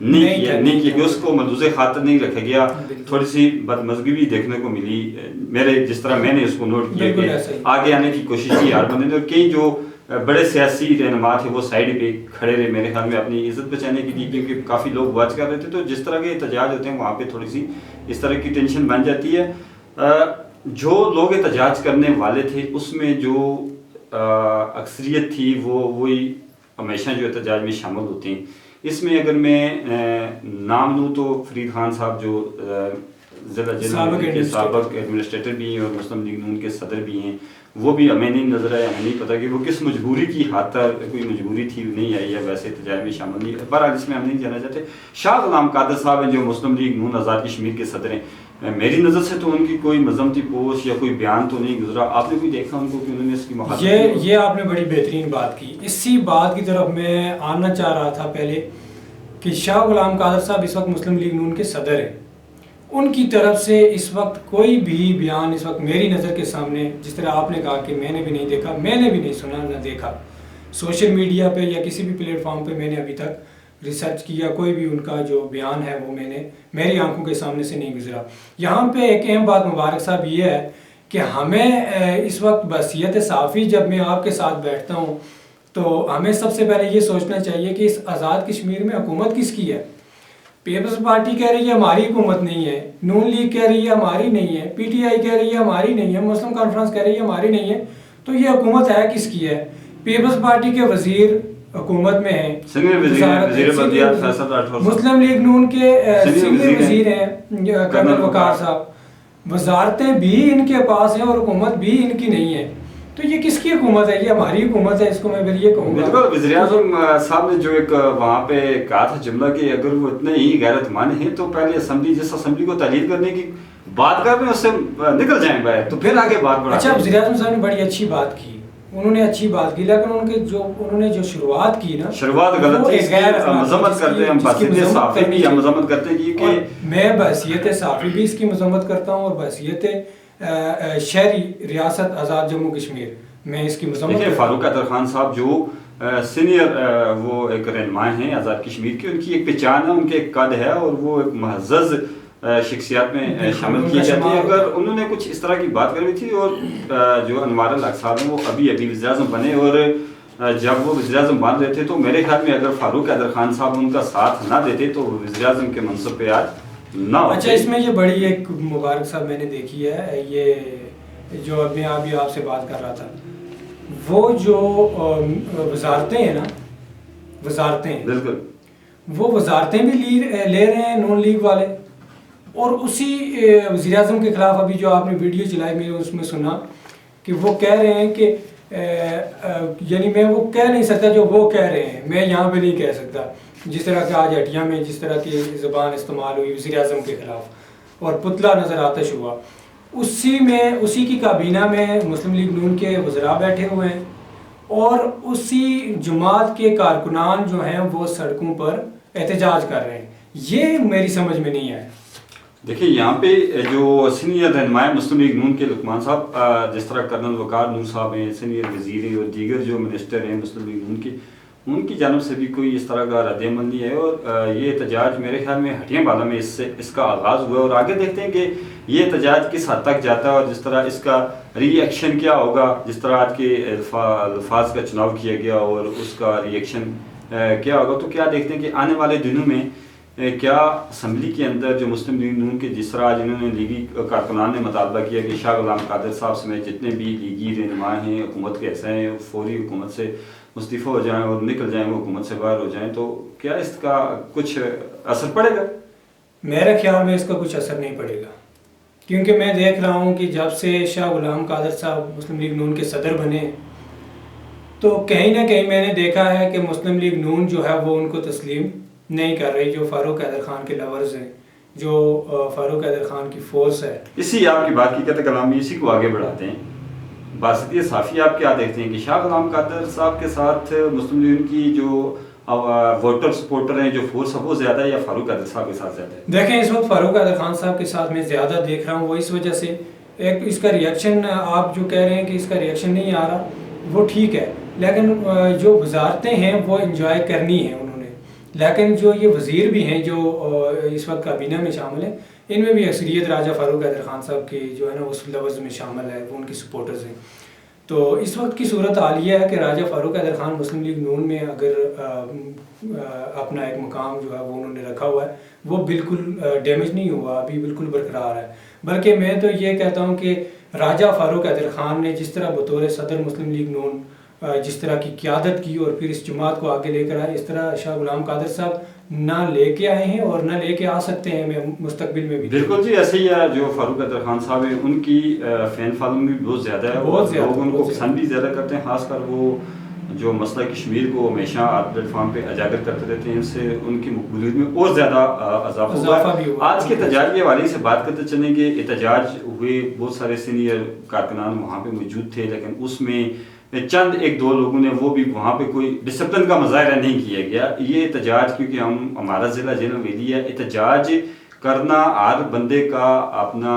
نہیں کیا کہ اس کو ملحوظ خاطر نہیں رکھا گیا. تھوڑی سی بدمزگی دیکھنے کو ملی میرے, جس طرح میں نے اس کو نوٹ کیا کہ آگے آنے کی کوشش کی ہر بندے نے, اور کئی جو بڑے سیاسی رہنما تھے وہ سائڈ پہ کھڑے رہے میرے خیال میں اپنی عزت بچانے کے لیے, کیونکہ کافی لوگ واچ کر رہے تھے. تو جس طرح کے احتجاج ہوتے ہیں وہاں پہ تھوڑی سی اس طرح کی ٹینشن بن جاتی ہے. جو لوگ احتجاج کرنے والے تھے اس میں جو اکثریت تھی وہی ہمیشہ جو احتجاج میں شامل ہوتے ہیں. اس میں اگر میں نام لوں تو فرید خان صاحب جو ضلع جیل کے سابق ایڈمنسٹریٹر بھی ہیں اور مسلم لیگ نون کے صدر بھی ہیں, وہ بھی ہمیں نہیں نظر آیا, ہمیں نہیں پتہ کہ وہ کس مجبوری کی خاطر, کوئی مجبوری تھی نہیں آئی ہے, ویسے احتجاج میں شامل نہیں. بہرحال اس میں ہم نہیں جانا چاہتے. شاہ غلام قادر صاحب ہیں جو مسلم لیگ نون آزاد کشمیر کے صدر ہیں, میری نظر سے تو ان کی کوئی مذمتی پوسٹ یا کوئی بیان تو نہیں گزرا. آپ نے کوئی دیکھا ان کو کہ انہوں نے اس کی مخالفت؟ یہ آپ نے بڑی بہترین بات کی. اسی بات کی طرف میں آنا چاہ رہا تھا پہلے کہ شاہ غلام قادر صاحب اس وقت مسلم لیگ نون کے صدر ہیں. ان کی طرف سے اس وقت کوئی بھی بیان اس وقت میری نظر کے سامنے, جس طرح آپ نے کہا کہ میں نے بھی نہیں دیکھا, میں نے بھی نہیں سنا نہ دیکھا, سوشل میڈیا پہ یا کسی بھی پلیٹ فارم پہ میں نے ابھی تک ریسرچ کیا, کوئی بھی ان کا جو بیان ہے وہ میری آنکھوں کے سامنے سے نہیں گزرا. یہاں پہ ایک اہم بات مبارک صاحب یہ ہے کہ ہمیں اس وقت بحیثیت صحافی جب میں آپ کے ساتھ بیٹھتا ہوں تو ہمیں سب سے پہلے یہ سوچنا چاہیے کہ اس آزاد کشمیر میں حکومت کس کی ہے. پیپلز پارٹی کہہ رہی ہے ہماری حکومت نہیں ہے, نون لیگ کہہ رہی ہے ہماری نہیں ہے, پی ٹی آئی کہہ رہی ہے ہماری نہیں ہے, مسلم کانفرنس کہہ رہی ہے ہماری نہیں ہے. تو یہ حکومت ہے کس کی ہے؟ پیپلز پارٹی کے وزیر حکومت میں ہیں, مسلم لیگ نون کے سینئر وزیر ہیں کرنل وقار صاحب, وزارتیں بھی ان کے پاس ہیں اور حکومت بھی ان کی نہیں ہے. تو یہ کس کی حکومت ہے؟ یہ ہماری حکومت ہے. اس کو میں پھر یہ کہوں گا, بالکل وزیر اعظم صاحب نے جو ایک وہاں پہ کہا تھا جملہ کہ اگر وہ اتنے ہی غیرت مند ہیں تو پہلے اسمبلی جس اسمبلی کو تعلیل کرنے کی بات کر رہے ہیں اس سے نکل جائیں باہر, تو پھر آگے بات بڑھا. اچھا, وزیر اعظم صاحب نے بڑی اچھی بات کی, انہوں نے اچھی بات کی, لیکن انہوں نے جو شروعات کی نا, شروعات غلط تھی. مذمت کرتے ہیں ہم, بحثیت صحافی بھی ہم مذمت کرتے ہیں کہ میں بحثیت صحافی بھی اس کی مذمت کرتا ہوں, اور بحثیت شہری ریاست آزاد جموں کشمیر میں اس کی مذمت. دیکھیں فاروق حیدر خان صاحب جو سینئر وہ ایک رہنما ہیں آزاد کشمیر کی, ان کی ایک پہچان ہے, ان کے ایک قد ہے, اور وہ ایک معزز شخصیات میں شامل کیے جاتے ہیں. اگر انہوں نے کچھ اس طرح کی بات کری تھی, اور جو انوار الحق صاحب ہیں وہ ابھی وزیر اعظم بنے, اور جب وہ وزیر اعظم بن رہے تھے تو میرے خیال میں اگر فاروق حیدر خان صاحب ان کا ساتھ نہ دیتے تو وہ وزیر اعظم کے منصب پہ آج نہ ہوتے. اچھا, اس میں یہ بڑی ایک مبارک صاحب میں نے دیکھی ہے, یہ جو ابھی آپ سے بات کر رہا تھا, وہ جو وزارتیں ہیں نا, وزارتیں بالکل وہ وزارتیں بھی لے رہے ہیں نون لیگ والے, اور اسی وزیر اعظم کے خلاف ابھی جو آپ نے ویڈیو چلائی میں اس میں سنا کہ وہ کہہ رہے ہیں کہ یعنی میں وہ کہہ نہیں سکتا جو وہ کہہ رہے ہیں, میں یہاں پہ نہیں کہہ سکتا, جس طرح کہ آج ہٹیا میں جس طرح کی زبان استعمال ہوئی وزیر اعظم کے خلاف اور پتلا نظر آتش ہوا, اسی کی کابینہ میں مسلم لیگ نون کے وزراء بیٹھے ہوئے ہیں, اور اسی جماعت کے کارکنان جو ہیں وہ سڑکوں پر احتجاج کر رہے ہیں. یہ میری سمجھ میں نہیں آیا. دیکھیں یہاں پہ جو سینئر رہنما مسلم لیگ نون کے لقمان صاحب, جس طرح کرنل وقار نور صاحب ہیں, سینئر وزیر ہیں, اور دیگر جو منسٹر ہیں مسلم لیگ نون کے, ان کی جانب سے بھی کوئی اس طرح کا رد عمل نہیں ہے. اور یہ احتجاج میرے خیال میں ہٹیاں بالا میں اس کا آغاز ہوا ہے, اور آگے دیکھتے ہیں کہ یہ احتجاج کس حد تک جاتا ہے, اور جس طرح اس کا ری ایکشن کیا ہوگا. جس طرح آج کے الفاظ کا چناؤ کیا گیا اور اس کا ری ایکشن کیا ہوگا, تو کیا دیکھتے ہیں کہ آنے والے دنوں میں کیا اسمبلی کے اندر جو مسلم لیگ نون کے جس طرح آج انہوں نے لیگی کارکنان نے مطالبہ کیا کہ شاہ غلام قادر صاحب سمیت جتنے بھی لیگی رہنما ہیں حکومت کے ایسے ہیں فوری حکومت سے مستعفی ہو جائیں اور نکل جائیں, وہ حکومت سے باہر ہو جائیں, تو کیا اس کا کچھ اثر پڑے گا؟ میرے خیال میں اس کا کچھ اثر نہیں پڑے گا, کیونکہ میں دیکھ رہا ہوں کہ جب سے شاہ غلام قادر صاحب مسلم لیگ نون کے صدر بنے تو کہیں نہ کہیں میں نے دیکھا ہے کہ مسلم لیگ نون جو ہے وہ ان کو تسلیم نہیں کر رہی. جو فاروق حیدر خان کے لورز ہیں, جو فاروق حیدر خان کی فورس ہے, اسی آپ کی بات کی کہتے کلامی اسی کو آگے بڑھاتے ہیں. باسطیہ صافی آپ کیا دیکھتے ہیں کہ شاہ غلام قادر صاحب کے ساتھ مسلم لیگ کی جو ووٹر سپورٹر ہیں جو فورس ہے وہ زیادہ ہے یا فاروق حیدر صاحب کے ساتھ زیادہ ہے؟ دیکھیں اس وقت فاروق حیدر خان صاحب کے ساتھ میں زیادہ دیکھ رہا ہوں, وہ اس وجہ سے ایک اس کا ریئیکشن آپ جو کہہ رہے ہیں کہ اس کا ریئیکشن نہیں آ رہا وہ ٹھیک ہے, لیکن جو وزارتیں ہیں وہ انجوائے کرنی ہیں انہوں نے, لیکن جو یہ وزیر بھی ہیں جو اس وقت کابینہ میں شامل ہیں، ان میں بھی اکثریت راجہ فاروق حیدر خان صاحب کی جو ہے نا اس لفظ میں شامل ہے، وہ ان کی سپورٹرز ہیں. تو اس وقت کی صورت حال یہ ہے کہ راجہ فاروق حیدر خان مسلم لیگ نون میں اگر اپنا ایک مقام جو ہے وہ انہوں نے رکھا ہوا ہے، وہ بالکل ڈیمیج نہیں ہوا، ابھی بالکل برقرار ہے. بلکہ میں تو یہ کہتا ہوں کہ راجہ فاروق حیدر خان نے جس طرح بطور صدر مسلم لیگ نون جس طرح کی قیادت کی اور پھر اس جماعت کو آگے لے کر آئے، اس طرح شاہ غلام قادر صاحب نہ لے کے آئے ہیں اور نہ لے کے آ سکتے ہیں میں مستقبل میں بھی. بالکل جی، ایسے ہی ہے. جو فاروق حیدر خان صاحب ہیں ان کی فین فالوئنگ بھی بہت زیادہ ہے، لوگ ان کو پسند بھی زیادہ کرتے ہیں. خاص کر وہ جو مسئلہ کشمیر کو ہمیشہ آپ پلیٹ فارم پہ اجاگر کرتے رہتے ہیں، ان سے ان کی مقبولیت میں اور زیادہ اضافہ ہوا ہے. آج کے احتجاج کے حوالے سے بات کرتے چلیں کہ احتجاج ہوئے، بہت سارے سینئر کارکنان وہاں پہ موجود تھے، لیکن اس میں چند ایک دو لوگوں نے وہ بھی وہاں پہ کوئی ڈسپلن کا مظاہرہ نہیں کیا گیا. یہ احتجاج کیونکہ ہمارا ضلع جیلم ویلی ہے، احتجاج کرنا ہر بندے کا اپنا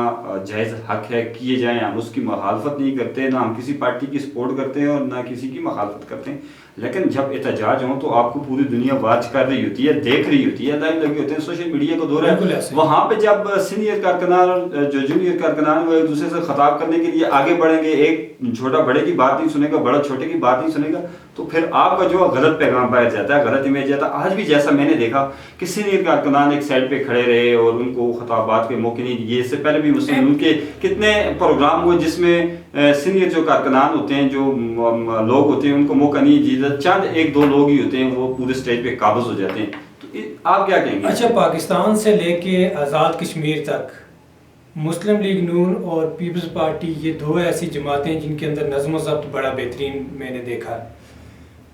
جائز حق ہے، کیے جائیں. ہم اس کی مخالفت نہیں کرتے، نہ ہم کسی پارٹی کی سپورٹ کرتے ہیں اور نہ کسی کی مخالفت کرتے ہیں. لیکن جب احتجاج ہوں تو آپ کو پوری دنیا واچ کر رہی ہوتی ہے، دیکھ رہی ہوتی ہے، لائیو لگے ہوتے ہیں، سوشل میڈیا کا دور ہے. وہاں پہ جب سینئر کارکنان اور جو جونیئر کارکنان وہ ایک دوسرے سے خطاب کرنے کے لیے آگے بڑھیں گے، ایک چھوٹا بڑے کی بات نہیں سنے گا، بڑا چھوٹے کی بات نہیں سنے گا، تو پھر آپ کا جو غلط پیغام باہر جاتا ہے، غلط امیج جاتا ہے. آج بھی جیسا میں نے دیکھا کہ سینئر کارکنان ایک سائڈ پہ کھڑے رہے اور ان کو خطابات کے موقع نہیں دیے. اس سے پہلے بھی مسلم لیگ کے کتنے پروگرام ہوئے جس میں سینئر جو کارکنان ہوتے ہیں، جو لوگ ہوتے ہیں، ان کو موقع نہیں دیا. چند ایک دو لوگ ہی ہوتے ہیں وہ پورے اسٹیج پہ قابض ہو جاتے ہیں. تو آپ کیا کہیں گے؟ اچھا، پاکستان سے لے کے آزاد کشمیر تک مسلم لیگ نون اور پیپلز پارٹی یہ دو ایسی جماعتیں جن کے اندر نظم و ضبط بڑا بہترین میں نے دیکھا ہے.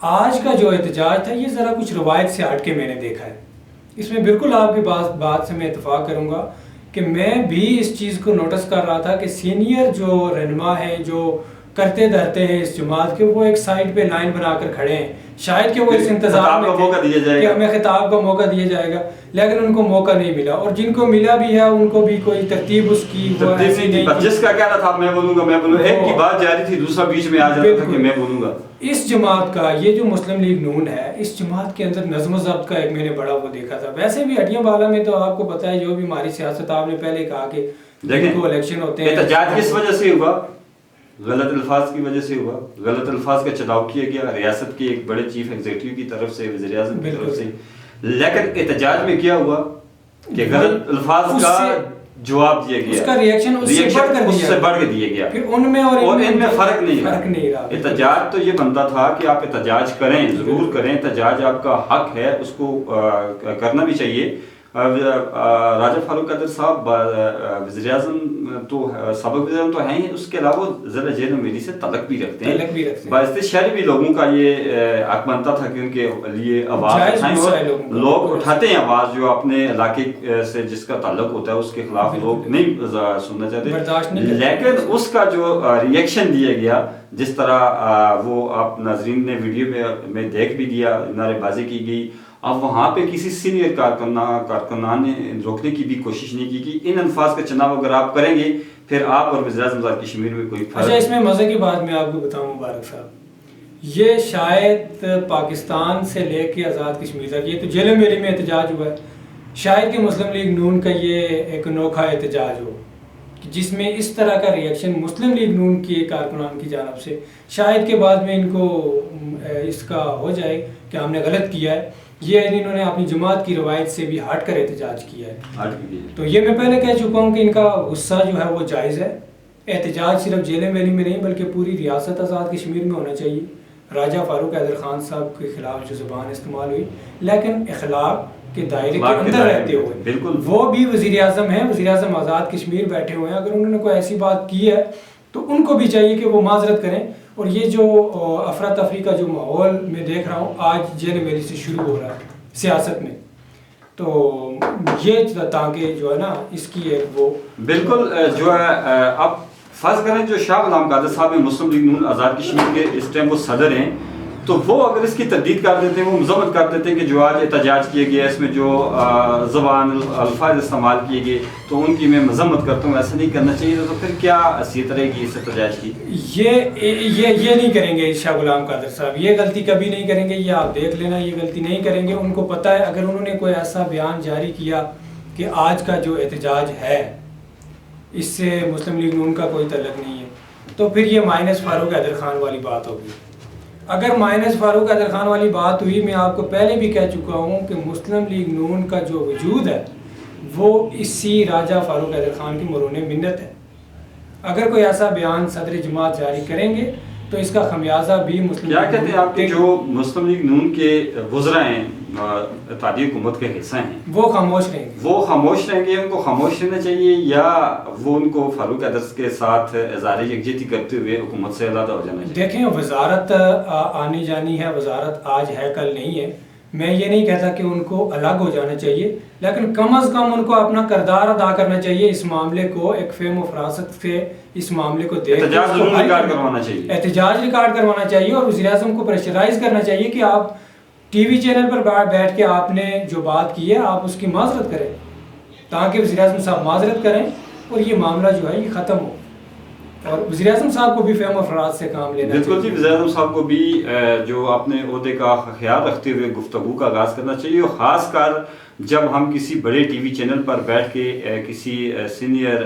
آج کا جو احتجاج تھا یہ ذرا کچھ روایت سے ہٹ کے میں نے دیکھا ہے. اس میں بالکل آپ کی بات سے میں اتفاق کروں گا کہ میں بھی اس چیز کو نوٹس کر رہا تھا کہ سینئر جو رہنما ہیں، جو کرتے دھرتے ہیں اس جماعت کے، وہ ایک سائڈ پہ لائن بنا کر کھڑے ہیں. شاید کہ وہ اس انتظار میں تھے کہ ہمیں خطاب کا موقع دیا جائے گا، لیکن ان کو موقع نہیں ملا. اور جن کو ملا بھی ہے ان کو بھی کوئی ترتیب اس کی وہ ایسی نہیں. جس کا کہنا تھا میں بولوں گا، ایک کی بات جاری تھی، دوسرا بیچ میں آ جاتا تھا کہ میں بولوں گا. اس جماعت کا یہ جو مسلم لیگ نون ہے، اس جماعت کے اندر نظم و ضبط کا ایک میں نے بڑا وہ دیکھا تھا. ویسے بھی ہڈیاں بالا میں تو آپ کو پتہ ہے جو بھی ہماری سیاست، آپ نے پہلے کہا کہ دیکھیں الیکشن ہوتے ہیں. احتجاج کس وجہ سے ہوا؟ غلط الفاظ کی وجہ سے ہوا. غلط الفاظ کا چلاؤ کیا گیا ریاست کے ایک بڑے چیف ایگزیکٹو کی طرف سے، وزیر اعظم کی طرف سے. لیکن احتجاج میں کیا ہوا کہ غلط الفاظ کا جواب دیا گیا، اس کا ریئیکشن اس سے بڑھ کے دیا گیا. پھر ان میں اور ان میں فرق نہیں رہا. احتجاج تو یہ بنتا تھا کہ آپ احتجاج کریں، ضرور کریں، احتجاج آپ کا حق ہے، اس کو کرنا بھی چاہیے. راجہ فاروق حیدر صاحب وزیر اعظم تو سابق وزیر اعظم تو ہیں ہی، اس کے علاوہ ضلع جیلم ویلی سے تعلق بھی رکھتے ہیں. باعث شہری بھی لوگوں کا یہ حق بنتا تھا کہ ان کے لیے آواز اٹھائیں، اور لوگ اٹھاتے ہیں آواز جو اپنے علاقے سے جس کا تعلق ہوتا ہے اس کے خلاف لوگ نہیں سننا چاہتے. لیکن اس کا جو ریئیکشن دیا گیا، جس طرح وہ آپ ناظرین نے ویڈیو میں دیکھ بھی دیا، نعرے بازی کی گئی. اب وہاں پہ کسی سینئر کارکنان نے روکنے کی بھی کوشش نہیں کی کہ ان الفاظ کا چناؤ اگر آپ کریں گے پھر آپ اور وزیر اعظم آزاد کشمیر میں کوئی فرق. اچھا، اس میں مزے کی بات میں آپ کو بتاؤں مبارک صاحب، یہ شاید پاکستان سے لے کے آزاد کشمیر تک، یہ تو جیلم ویلی میں احتجاج ہوا ہے، شاید کہ مسلم لیگ نون کا یہ ایک انوکھا احتجاج ہو جس میں اس طرح کا ریئیکشن مسلم لیگ نون کے کارکنان کی جانب سے، شاید کے بعد میں ان کو اس کا ہو جائے کہ ہم نے غلط کیا ہے. یہ انہوں نے اپنی جماعت کی روایت سے بھی ہٹ کر احتجاج کیا ہے. تو یہ میں پہلے کہہ چکا ہوں کہ ان کا غصہ جو ہے وہ جائز ہے. احتجاج صرف جیلم ویلی میں نہیں بلکہ پوری ریاست آزاد کشمیر میں ہونا چاہیے. راجہ فاروق حیدر خان صاحب کے خلاف جو زبان استعمال ہوئی، لیکن اخلاق کے دائرے کے اندر رہتے ہوئے، بالکل وہ بھی وزیر اعظم ہیں، وزیر اعظم آزاد کشمیر بیٹھے ہوئے ہیں. اگر انہوں نے کوئی ایسی بات کی ہے تو ان کو بھی چاہیے کہ وہ معذرت کریں. اور یہ جو افراتفری کا جو ماحول میں دیکھ رہا ہوں آج جیلم ویلی سے شروع ہو رہا ہے سیاست میں، تو یہ تاکہ جو ہے نا اس کی ایک وہ بالکل جو ہے. اب فرض کریں جو شاہ غلام قادر صاحب مسلم لیگ نون آزاد کشمیر کے اس ٹائم وہ صدر ہیں، تو وہ اگر اس کی تردید کر دیتے ہیں، وہ مذمت کر دیتے ہیں کہ جو آج احتجاج کیے گئے اس میں جو زبان الفاظ استعمال کیے گئے تو ان کی میں مذمت کرتا ہوں، ایسا نہیں کرنا چاہیے، تو پھر کیا حیثیت رہے گی اس احتجاج کی؟ یہ نہیں کریں گے شاہ غلام قادر صاحب، یہ غلطی کبھی نہیں کریں گے، یہ آپ دیکھ لینا، یہ غلطی نہیں کریں گے۔ ان کو پتہ ہے اگر انہوں نے کوئی ایسا بیان جاری کیا کہ آج کا جو احتجاج ہے اس سے مسلم لیگ نون کا کوئی تعلق نہیں ہے، تو پھر یہ مائنس فاروق حیدر خان والی بات ہوگی۔ اگر مائنس فاروق حیدر خان والی بات ہوئی، میں آپ کو پہلے بھی کہہ چکا ہوں کہ مسلم لیگ نون کا جو وجود ہے وہ اسی راجہ فاروق حیدر خان کی مرہون منت ہے۔ اگر کوئی ایسا بیان صدر جماعت جاری کریں گے تو اس کا خمیازہ بھی مسلم کیا کہتے ہیں آپ کے جو مسلم لیگ نون کے وزراء ہیں، اتحادی حکومت کے حصہ ہیں، وہ خاموش رہیں گے؟ وہ خاموش رہیں گے، ان کو خاموش رہنا چاہیے، یا وہ ان کو فاروق حیدر کے ساتھ اظہار یکجہتی کرتے ہوئے حکومت سے علیحدہ ہو جانا چاہیے؟ دیکھیں، وزارت آنی جانی ہے، وزارت آج ہے کل نہیں ہے، میں یہ نہیں کہتا کہ ان کو الگ ہو جانا چاہیے، لیکن کم از کم ان کو اپنا کردار ادا کرنا چاہیے، اس معاملے کو ایک فہم و فراست سے اس معاملے کو دیکھ احتجاج ضرور ریکارڈ کروانا چاہیے، احتجاج ریکارڈ کروانا چاہیے، اور وزیر اعظم کو پریشرائز کرنا چاہیے کہ آپ ٹی وی چینل پر بیٹھ کے آپ نے جو بات کی ہے آپ اس کی معذرت کریں، تاکہ وزیر اعظم صاحب معذرت کریں اور یہ معاملہ جو ہے یہ ختم ہو، اور وزیر اعظم صاحب کو بھی فہم و فراد سے کام لینا چاہیے۔ بالکل جی، وزیر اعظم صاحب کو بھی جو اپنے عہدے کا خیال رکھتے ہوئے گفتگو کا آغاز کرنا چاہیے، اور خاص کر جب ہم کسی بڑے ٹی وی چینل پر بیٹھ کے کسی سینئر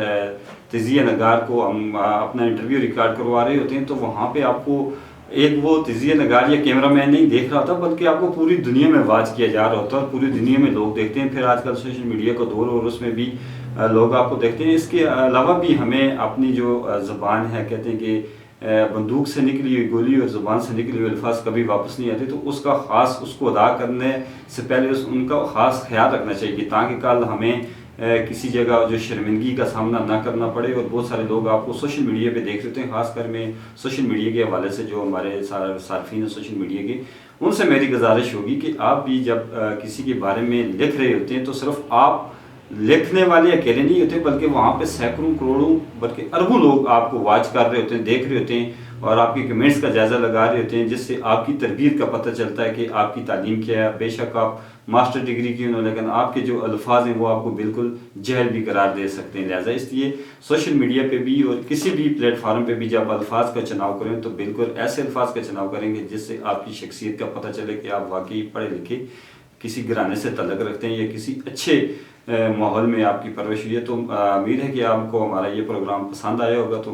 تجزیہ نگار کو ہم اپنا انٹرویو ریکارڈ کروا رہے ہوتے ہیں، تو وہاں پہ آپ کو ایک وہ تجزیہ نگار یا کیمرہ مین نہیں دیکھ رہا ہوتا، بلکہ آپ کو پوری دنیا میں واچ کیا جا رہا ہوتا ہے، اور پوری دنیا میں لوگ دیکھتے ہیں۔ پھر آج کل سوشل میڈیا کا دور، اور اس میں بھی لوگ آپ کو دیکھتے ہیں۔ اس کے علاوہ بھی ہمیں اپنی جو زبان ہے، کہتے ہیں کہ بندوق سے نکلی ہوئی گولی اور زبان سے نکلی ہوئی الفاظ کبھی واپس نہیں آتے، تو اس کا خاص اس کو ادا کرنے سے پہلے ان کا خاص خیال رکھنا چاہیے، تاکہ کل ہمیں کسی جگہ جو شرمندگی کا سامنا نہ کرنا پڑے۔ اور بہت سارے لوگ آپ کو سوشل میڈیا پہ دیکھ رہے ہیں، خاص کر میں سوشل میڈیا کے حوالے سے جو ہمارے صارفین ہیں سوشل میڈیا کے، ان سے میری گزارش ہوگی کہ آپ بھی جب کسی کے بارے میں لکھ رہے ہوتے ہیں تو صرف آپ لکھنے والے اکیلے نہیں ہوتے، بلکہ وہاں پہ سینکڑوں کروڑوں بلکہ اربوں لوگ آپ کو واچ کر رہے ہوتے ہیں، دیکھ رہے ہوتے ہیں، اور آپ کی کمنٹس کا جائزہ لگا رہے ہوتے ہیں، جس سے آپ کی تربیت کا پتہ چلتا ہے کہ آپ کی تعلیم کیا ہے۔ بے شک آپ ماسٹر ڈگری کی ہوں، لیکن آپ کے جو الفاظ ہیں وہ آپ کو بالکل جہل بھی قرار دے سکتے ہیں۔ لہٰذا اس لیے سوشل میڈیا پہ بھی اور کسی بھی پلیٹ فارم پہ بھی جب الفاظ کا چناؤ کریں تو بالکل ایسے الفاظ کا چناؤ کریں گے جس سے آپ کی شخصیت کا پتہ چلے کہ آپ واقعی پڑھے لکھے کسی گھرانے سے تعلق رکھتے ہیں، یا کسی اچھے ماحول میں آپ کی پرورش ہوئی ہے۔ تو امید ہے کہ آپ کو ہمارا یہ پروگرام پسند آیا ہوگا۔ تو